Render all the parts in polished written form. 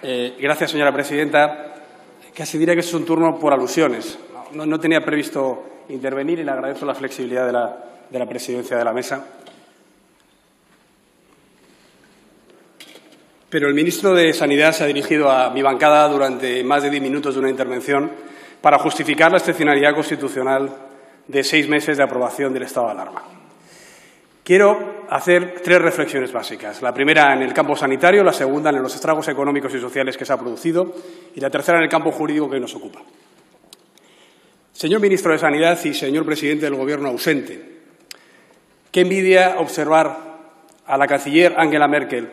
Gracias, señora presidenta. Casi diría que es un turno por alusiones. No tenía previsto intervenir y le agradezco la flexibilidad de la presidencia de la mesa. Pero el ministro de Sanidad se ha dirigido a mi bancada durante más de 10 minutos de una intervención para justificar la excepcionalidad constitucional de 6 meses de aprobación del estado de alarma. Quiero hacer 3 reflexiones básicas. La primera en el campo sanitario, la segunda en los estragos económicos y sociales que se ha producido y la tercera en el campo jurídico que hoy nos ocupa. Señor ministro de Sanidad y señor presidente del Gobierno ausente, qué envidia observar a la canciller Angela Merkel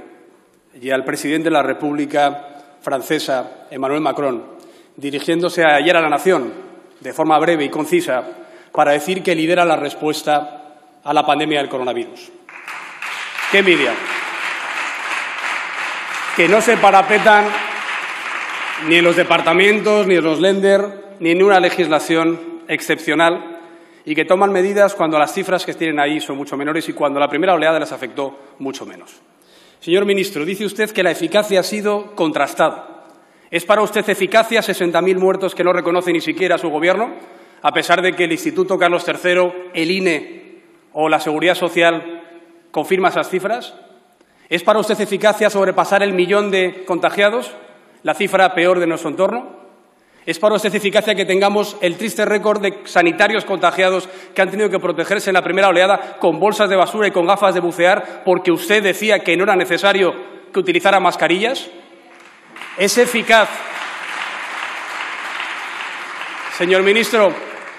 y al presidente de la República Francesa, Emmanuel Macron, dirigiéndose ayer a la nación de forma breve y concisa para decir que lidera la respuesta a la pandemia del coronavirus. ¡Qué envidia! Que no se parapetan ni en los departamentos, ni en los Länder, ni en una legislación excepcional y que toman medidas cuando las cifras que tienen ahí son mucho menores y cuando la primera oleada les afectó mucho menos. Señor ministro, dice usted que la eficacia ha sido contrastada. ¿Es para usted eficacia 60.000 muertos que no reconoce ni siquiera su Gobierno, a pesar de que el Instituto Carlos III, el INE o la Seguridad Social confirma esas cifras? ¿Es para usted eficacia sobrepasar el 1.000.000 de contagiados, la cifra peor de nuestro entorno? ¿Es para usted eficacia que tengamos el triste récord de sanitarios contagiados que han tenido que protegerse en la primera oleada con bolsas de basura y con gafas de bucear porque usted decía que no era necesario que utilizara mascarillas? ¿Es eficaz, señor ministro,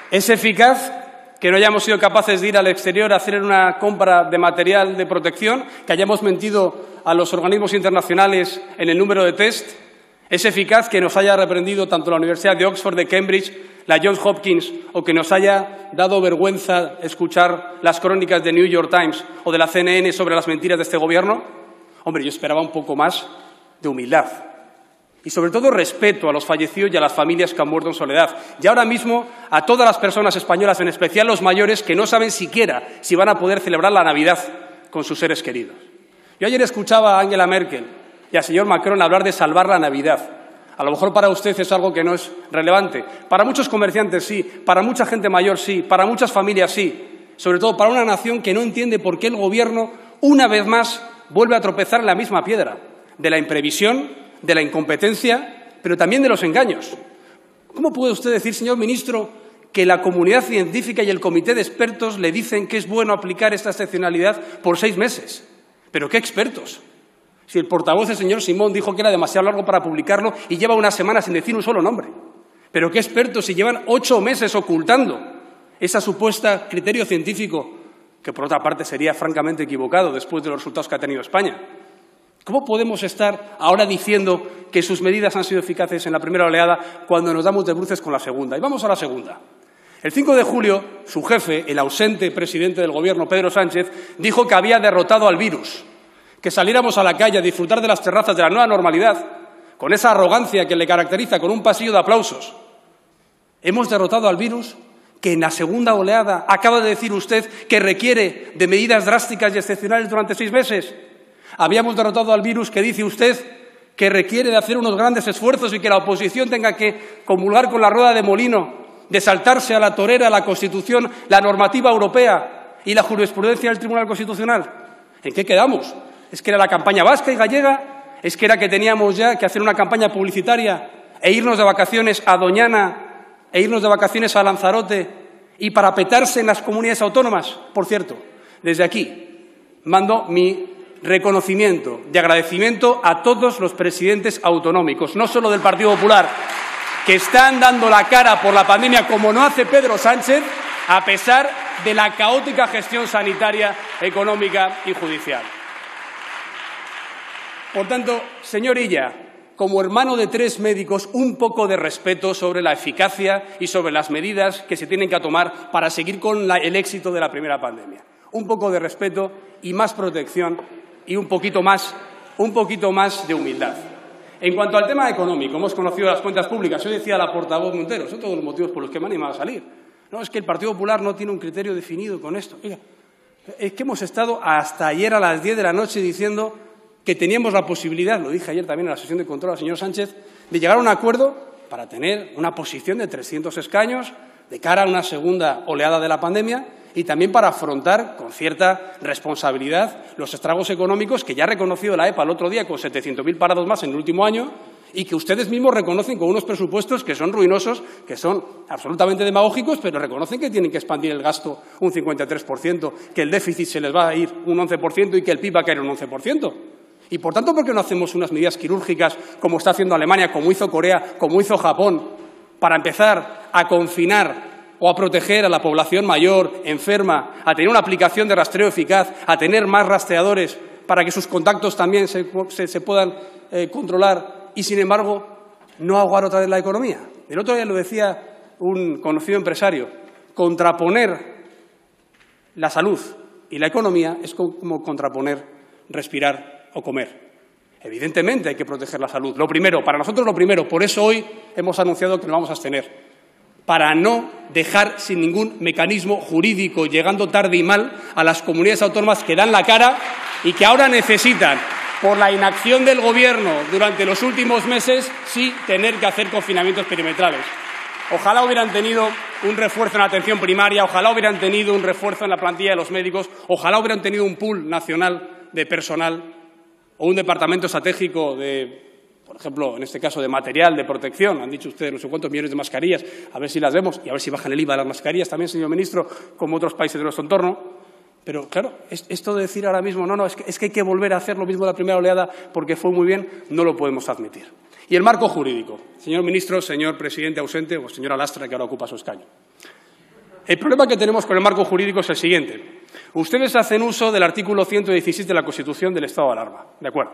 es eficaz que no hayamos sido capaces de ir al exterior a hacer una compra de material de protección, que hayamos mentido a los organismos internacionales en el número de test? ¿Es eficaz que nos haya reprendido tanto la Universidad de Oxford, de Cambridge, la Johns Hopkins, o que nos haya dado vergüenza escuchar las crónicas de New York Times o de la CNN sobre las mentiras de este Gobierno? Hombre, yo esperaba un poco más de humildad y, sobre todo, respeto a los fallecidos y a las familias que han muerto en soledad. Y ahora mismo a todas las personas españolas, en especial los mayores, que no saben siquiera si van a poder celebrar la Navidad con sus seres queridos. Yo ayer escuchaba a Angela Merkel y al señor Macron hablar de salvar la Navidad. A lo mejor para usted es algo que no es relevante. Para muchos comerciantes sí, para mucha gente mayor sí, para muchas familias sí. Sobre todo para una nación que no entiende por qué el Gobierno, una vez más, vuelve a tropezar en la misma piedra, de la imprevisión, de la incompetencia, pero también de los engaños. ¿Cómo puede usted decir, señor ministro, que la comunidad científica y el comité de expertos le dicen que es bueno aplicar esta excepcionalidad por 6 meses? ¿Pero qué expertos? Si el portavoz, el señor Simón, dijo que era demasiado largo para publicarlo y lleva una semana sin decir un solo nombre. ¿Pero qué expertos si llevan 8 meses ocultando ese supuesto criterio científico, que por otra parte sería francamente equivocado después de los resultados que ha tenido España? ¿Cómo podemos estar ahora diciendo que sus medidas han sido eficaces en la primera oleada cuando nos damos de bruces con la segunda? Y vamos a la segunda. El 5 de julio, su jefe, el ausente presidente del Gobierno, Pedro Sánchez, dijo que había derrotado al virus, que saliéramos a la calle a disfrutar de las terrazas de la nueva normalidad, con esa arrogancia que le caracteriza, con un pasillo de aplausos. ¿Hemos derrotado al virus? Que en la segunda oleada acaba de decir usted que requiere de medidas drásticas y excepcionales durante 6 meses. Habíamos derrotado al virus que dice usted que requiere de hacer unos grandes esfuerzos y que la oposición tenga que comulgar con la rueda de molino, de saltarse a la torera la Constitución, la normativa europea y la jurisprudencia del Tribunal Constitucional. ¿En qué quedamos? ¿Es que era la campaña vasca y gallega? ¿Es que era que teníamos ya que hacer una campaña publicitaria e irnos de vacaciones a Doñana e irnos de vacaciones a Lanzarote y parapetarse en las comunidades autónomas? Por cierto, desde aquí mando mi reconocimiento y agradecimiento a todos los presidentes autonómicos, no solo del Partido Popular, que están dando la cara por la pandemia como no hace Pedro Sánchez, a pesar de la caótica gestión sanitaria, económica y judicial. Por tanto, señor Illa, como hermano de 3 médicos, un poco de respeto sobre la eficacia y sobre las medidas que se tienen que tomar para seguir con el éxito de la primera pandemia. Un poco de respeto y más protección y un poquito más de humildad. En cuanto al tema económico, hemos conocido las cuentas públicas. Yo decía a la portavoz Montero, son todos los motivos por los que me han animado a salir. No, es que el Partido Popular no tiene un criterio definido con esto. Oiga, es que hemos estado hasta ayer a las 10 de la noche diciendo que teníamos la posibilidad, lo dije ayer también en la sesión de control al señor Sánchez, de llegar a un acuerdo para tener una posición de 300 escaños de cara a una segunda oleada de la pandemia y también para afrontar con cierta responsabilidad los estragos económicos que ya ha reconocido la EPA el otro día con 700.000 parados más en el último año y que ustedes mismos reconocen con unos presupuestos que son ruinosos, que son absolutamente demagógicos, pero reconocen que tienen que expandir el gasto un 53%, que el déficit se les va a ir un 11% y que el PIB va a caer un 11%. Y, por tanto, ¿por qué no hacemos unas medidas quirúrgicas como está haciendo Alemania, como hizo Corea, como hizo Japón, para empezar a confinar o a proteger a la población mayor, enferma, a tener una aplicación de rastreo eficaz, a tener más rastreadores para que sus contactos también se puedan controlar y, sin embargo, no ahogar otra vez la economía? El otro día lo decía un conocido empresario, contraponer la salud y la economía es como contraponer respirar o comer. Evidentemente hay que proteger la salud. Lo primero, para nosotros lo primero, por eso hoy hemos anunciado que nos vamos a abstener, para no dejar sin ningún mecanismo jurídico, llegando tarde y mal, a las comunidades autónomas que dan la cara y que ahora necesitan, por la inacción del Gobierno durante los últimos meses, sí tener que hacer confinamientos perimetrales. Ojalá hubieran tenido un refuerzo en la atención primaria, ojalá hubieran tenido un refuerzo en la plantilla de los médicos, ojalá hubieran tenido un pool nacional de personal o un departamento estratégico de, por ejemplo, en este caso, de material de protección. Han dicho ustedes no sé cuántos millones de mascarillas, a ver si las vemos y a ver si bajan el IVA de las mascarillas también, señor ministro, como otros países de nuestro entorno. Pero, claro, esto de decir ahora mismo, no, es que hay que volver a hacer lo mismo de la primera oleada porque fue muy bien, no lo podemos admitir. Y el marco jurídico. Señor ministro, señor presidente ausente o señora Lastra, que ahora ocupa su escaño. El problema que tenemos con el marco jurídico es el siguiente. Ustedes hacen uso del artículo 116 de la Constitución del estado de alarma, ¿de acuerdo?,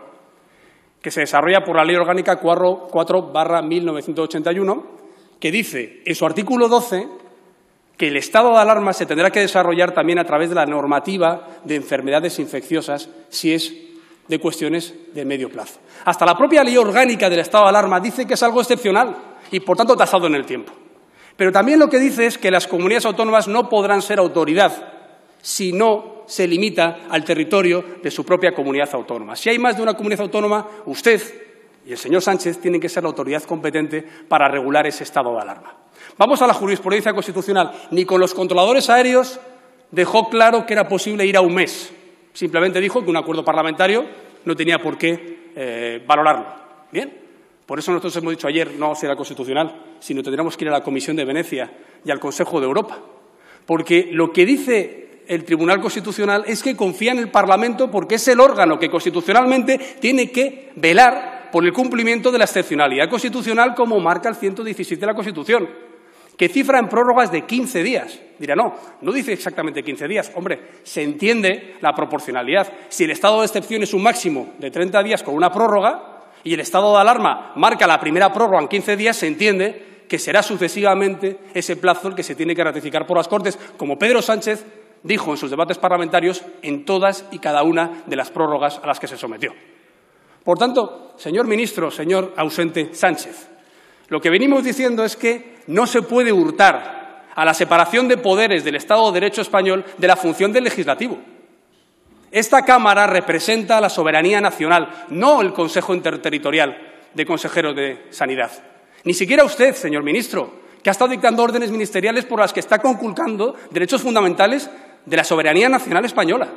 que se desarrolla por la Ley Orgánica 4/1981, que dice en su artículo 12 que el estado de alarma se tendrá que desarrollar también a través de la normativa de enfermedades infecciosas si es de cuestiones de medio plazo. Hasta la propia Ley Orgánica del estado de alarma dice que es algo excepcional y, por tanto, tasado en el tiempo. Pero también lo que dice es que las comunidades autónomas no podrán ser autoridad si no se limita al territorio de su propia comunidad autónoma. Si hay más de una comunidad autónoma, usted y el señor Sánchez tienen que ser la autoridad competente para regular ese estado de alarma. Vamos a la jurisprudencia constitucional. Ni con los controladores aéreos dejó claro que era posible ir a un mes. Simplemente dijo que un acuerdo parlamentario no tenía por qué valorarlo. Bien, por eso nosotros hemos dicho ayer no será constitucional, sino tendremos que ir a la Comisión de Venecia y al Consejo de Europa. Porque lo que dice el Tribunal Constitucional es que confía en el Parlamento porque es el órgano que constitucionalmente tiene que velar por el cumplimiento de la excepcionalidad constitucional como marca el 117 de la Constitución, que cifra en prórrogas de 15 días. Dirá, no dice exactamente 15 días. Hombre, se entiende la proporcionalidad. Si el estado de excepción es un máximo de 30 días con una prórroga y el estado de alarma marca la primera prórroga en 15 días, se entiende que será sucesivamente ese plazo el que se tiene que ratificar por las Cortes, como Pedro Sánchez dijo en sus debates parlamentarios en todas y cada una de las prórrogas a las que se sometió. Por tanto, señor ministro, señor ausente Sánchez, lo que venimos diciendo es que no se puede hurtar a la separación de poderes del Estado de Derecho español de la función del legislativo. Esta Cámara representa a la soberanía nacional, no el Consejo Interterritorial de Consejeros de Sanidad. Ni siquiera usted, señor ministro, que ha estado dictando órdenes ministeriales por las que está conculcando derechos fundamentales de la soberanía nacional española.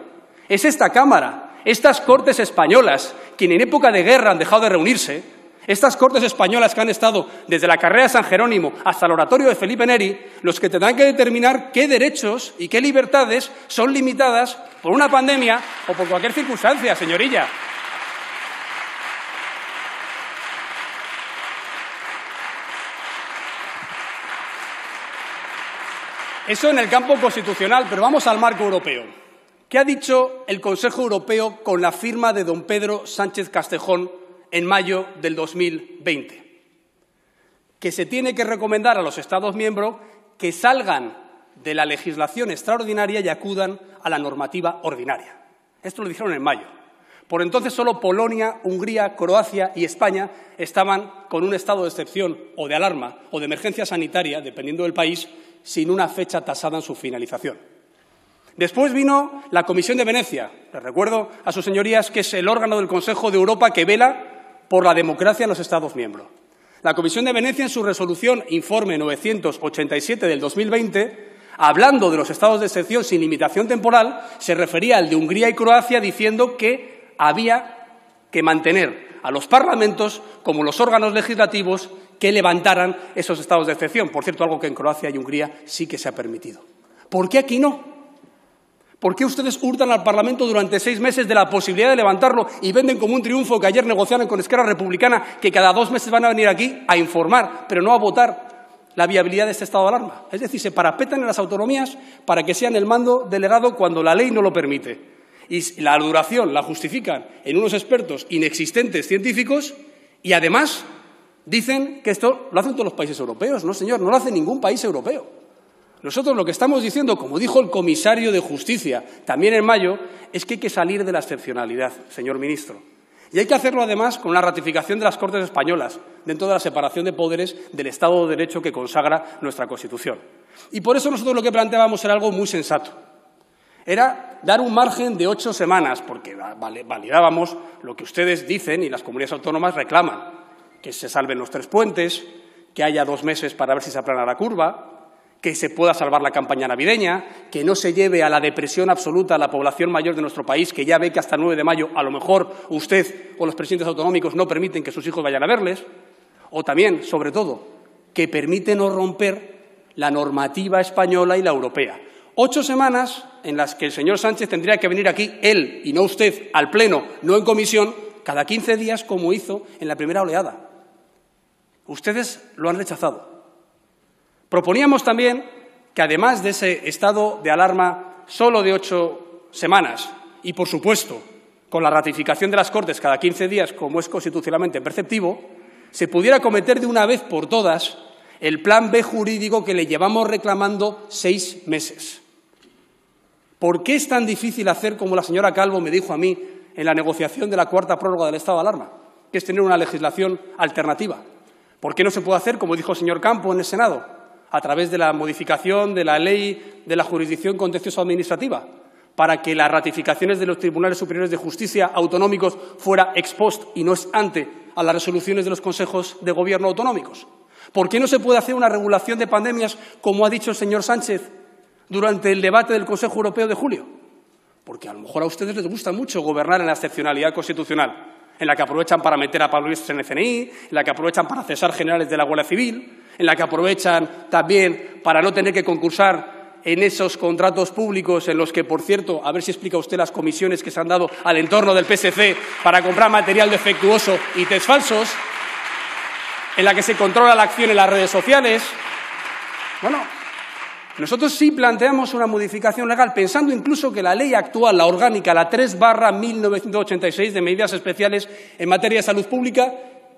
Es esta Cámara, estas Cortes españolas, quien en época de guerra han dejado de reunirse, estas Cortes españolas que han estado desde la carrera de San Jerónimo hasta el oratorio de Felipe Neri, los que tendrán que determinar qué derechos y qué libertades son limitadas por una pandemia o por cualquier circunstancia, señorilla. Eso en el campo constitucional, pero vamos al marco europeo. ¿Qué ha dicho el Consejo Europeo con la firma de don Pedro Sánchez Castejón en mayo del 2020? Que se tiene que recomendar a los Estados miembros que salgan de la legislación extraordinaria y acudan a la normativa ordinaria. Esto lo dijeron en mayo. Por entonces solo Polonia, Hungría, Croacia y España estaban con un estado de excepción o de alarma o de emergencia sanitaria, dependiendo del país, sin una fecha tasada en su finalización. Después vino la Comisión de Venecia. Les recuerdo a sus señorías que es el órgano del Consejo de Europa que vela por la democracia en los Estados miembros. La Comisión de Venecia, en su resolución Informe 987 del 2020, hablando de los estados de excepción sin limitación temporal, se refería al de Hungría y Croacia diciendo que había que mantener a los parlamentos como los órganos legislativos que levantaran esos estados de excepción. Por cierto, algo que en Croacia y Hungría sí que se ha permitido. ¿Por qué aquí no? ¿Por qué ustedes hurtan al Parlamento durante 6 meses de la posibilidad de levantarlo y venden como un triunfo que ayer negociaron con Esquerra Republicana que cada 2 meses van a venir aquí a informar, pero no a votar la viabilidad de este estado de alarma? Es decir, se parapetan en las autonomías para que sean el mando delegado cuando la ley no lo permite. Y la duración la justifican en unos expertos inexistentes científicos y, además, dicen que esto lo hacen todos los países europeos. No, señor, no lo hace ningún país europeo. Nosotros lo que estamos diciendo, como dijo el comisario de Justicia también en mayo, es que hay que salir de la excepcionalidad, señor ministro. Y hay que hacerlo, además, con la ratificación de las Cortes españolas, dentro de la separación de poderes del Estado de Derecho que consagra nuestra Constitución. Y por eso nosotros lo que planteábamos era algo muy sensato. Era dar un margen de 8 semanas, porque validábamos lo que ustedes dicen y las comunidades autónomas reclaman, que se salven los 3 puentes, que haya 2 meses para ver si se aplana la curva, que se pueda salvar la campaña navideña, que no se lleve a la depresión absoluta a la población mayor de nuestro país, que ya ve que hasta el 9 de mayo a lo mejor usted o los presidentes autonómicos no permiten que sus hijos vayan a verles, o también, sobre todo, que permite no romper la normativa española y la europea. 8 semanas en las que el señor Sánchez tendría que venir aquí, él y no usted, al Pleno, no en comisión, cada 15 días como hizo en la primera oleada. Ustedes lo han rechazado. Proponíamos también que, además de ese estado de alarma solo de 8 semanas y, por supuesto, con la ratificación de las Cortes cada 15 días, como es constitucionalmente perceptivo, se pudiera acometer de una vez por todas el plan B jurídico que le llevamos reclamando 6 meses. ¿Por qué es tan difícil hacer como la señora Calvo me dijo a mí en la negociación de la 4ª prórroga del estado de alarma, que es tener una legislación alternativa? ¿Por qué no se puede hacer, como dijo el señor Campo en el Senado, a través de la modificación de la ley de la jurisdicción contencioso administrativa, para que las ratificaciones de los tribunales superiores de justicia autonómicos fuera ex post y no ex ante a las resoluciones de los consejos de gobierno autonómicos? ¿Por qué no se puede hacer una regulación de pandemias, como ha dicho el señor Sánchez durante el debate del Consejo Europeo de julio? Porque a lo mejor a ustedes les gusta mucho gobernar en la excepcionalidad constitucional, en la que aprovechan para meter a Pablo Iglesias en el CNI, en la que aprovechan para cesar generales de la Guardia Civil, en la que aprovechan también para no tener que concursar en esos contratos públicos en los que, por cierto, a ver si explica usted las comisiones que se han dado al entorno del PSC para comprar material defectuoso y test falsos, en la que se controla la acción en las redes sociales. Bueno, nosotros sí planteamos una modificación legal, pensando incluso que la ley actual, la orgánica, la 3/1986 de medidas especiales en materia de salud pública,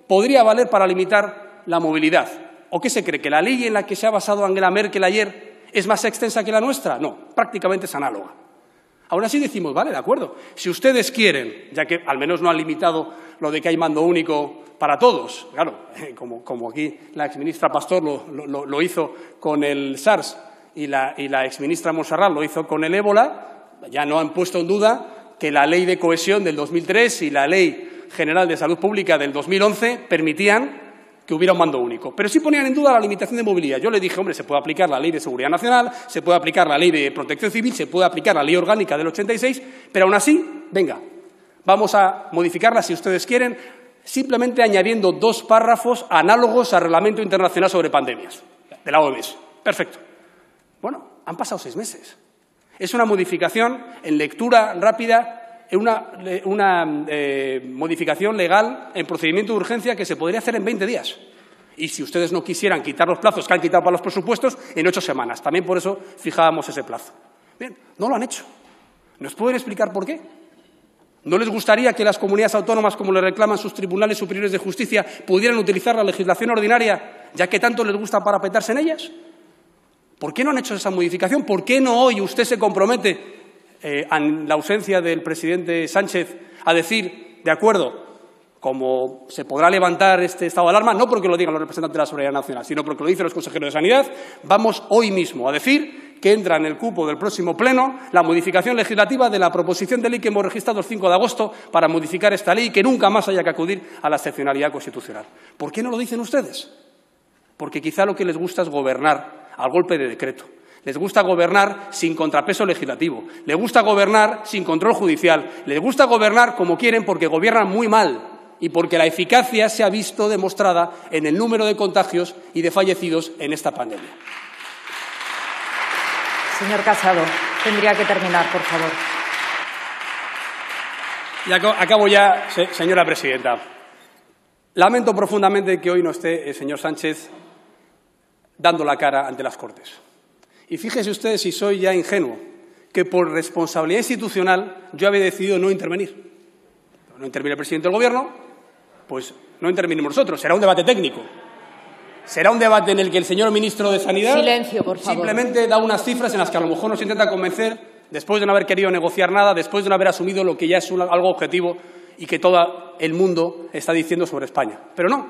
podría valer para limitar la movilidad. ¿O qué se cree? ¿Que la ley en la que se ha basado Angela Merkel ayer es más extensa que la nuestra? No, prácticamente es análoga. Aún así decimos, vale, de acuerdo, si ustedes quieren, ya que al menos no han limitado lo de que hay mando único para todos, claro, como aquí la exministra Pastor lo hizo con el SARS y la exministra Montserrat lo hizo con el ébola, ya no han puesto en duda que la Ley de Cohesión del 2003 y la Ley General de Salud Pública del 2011 permitían que hubiera un mando único. Pero sí ponían en duda la limitación de movilidad. Yo le dije, hombre, se puede aplicar la Ley de Seguridad Nacional, se puede aplicar la Ley de Protección Civil, se puede aplicar la Ley Orgánica del 86, pero aún así, venga, vamos a modificarla si ustedes quieren, simplemente añadiendo 2 párrafos análogos al Reglamento Internacional sobre Pandemias, de la OMS. Perfecto. Bueno, han pasado 6 meses. Es una modificación en lectura rápida, una modificación legal en procedimiento de urgencia que se podría hacer en 20 días. Y si ustedes no quisieran quitar los plazos que han quitado para los presupuestos, en 8 semanas. También por eso fijábamos ese plazo. Bien, no lo han hecho. ¿Nos pueden explicar por qué? ¿No les gustaría que las comunidades autónomas, como le reclaman sus tribunales superiores de justicia, pudieran utilizar la legislación ordinaria, ya que tanto les gusta parapetarse en ellas? ¿Por qué no han hecho esa modificación? ¿Por qué no hoy usted se compromete, en la ausencia del presidente Sánchez, a decir, de acuerdo, como se podrá levantar este estado de alarma, no porque lo digan los representantes de la Soberanía Nacional, sino porque lo dicen los consejeros de Sanidad, vamos hoy mismo a decir que entra en el cupo del próximo Pleno la modificación legislativa de la proposición de ley que hemos registrado el 5 de agosto para modificar esta ley y que nunca más haya que acudir a la excepcionalidad constitucional. ¿Por qué no lo dicen ustedes? Porque quizá lo que les gusta es gobernar al golpe de decreto. Les gusta gobernar sin contrapeso legislativo. Les gusta gobernar sin control judicial. Les gusta gobernar como quieren porque gobiernan muy mal y porque la eficacia se ha visto demostrada en el número de contagios y de fallecidos en esta pandemia. Señor Casado, tendría que terminar, por favor. Y acabo ya, señora presidenta. Lamento profundamente que hoy no esté el señor Sánchez dando la cara ante las Cortes. Y fíjese usted si soy ya ingenuo, que por responsabilidad institucional yo había decidido no intervenir. No interviene el presidente del Gobierno, pues no intervenimos nosotros. Será un debate técnico. Será un debate en el que el señor ministro de Sanidad Silencio, por favor. Simplemente da unas cifras en las que a lo mejor nos intenta convencer después de no haber querido negociar nada, después de no haber asumido lo que ya es algo objetivo y que todo el mundo está diciendo sobre España. Pero no.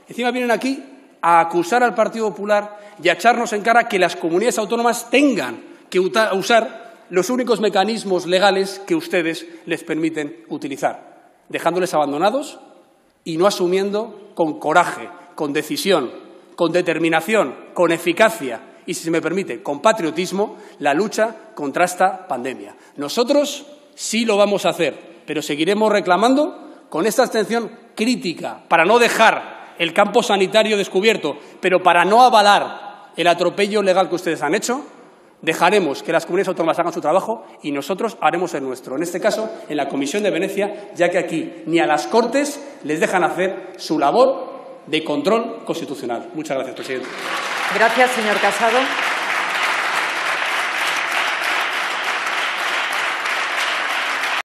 Encima vienen aquí a acusar al Partido Popular y a echarnos en cara que las comunidades autónomas tengan que usar los únicos mecanismos legales que ustedes les permiten utilizar, dejándoles abandonados y no asumiendo con coraje, con decisión, con determinación, con eficacia y, si se me permite, con patriotismo, la lucha contra esta pandemia. Nosotros sí lo vamos a hacer, pero seguiremos reclamando con esta abstención crítica para no dejar el campo sanitario descubierto, pero para no avalar el atropello legal que ustedes han hecho. Dejaremos que las comunidades autónomas hagan su trabajo y nosotros haremos el nuestro. En este caso, en la Comisión de Venecia, ya que aquí ni a las Cortes les dejan hacer su labor de control constitucional. Muchas gracias, presidente. Gracias, señor Casado.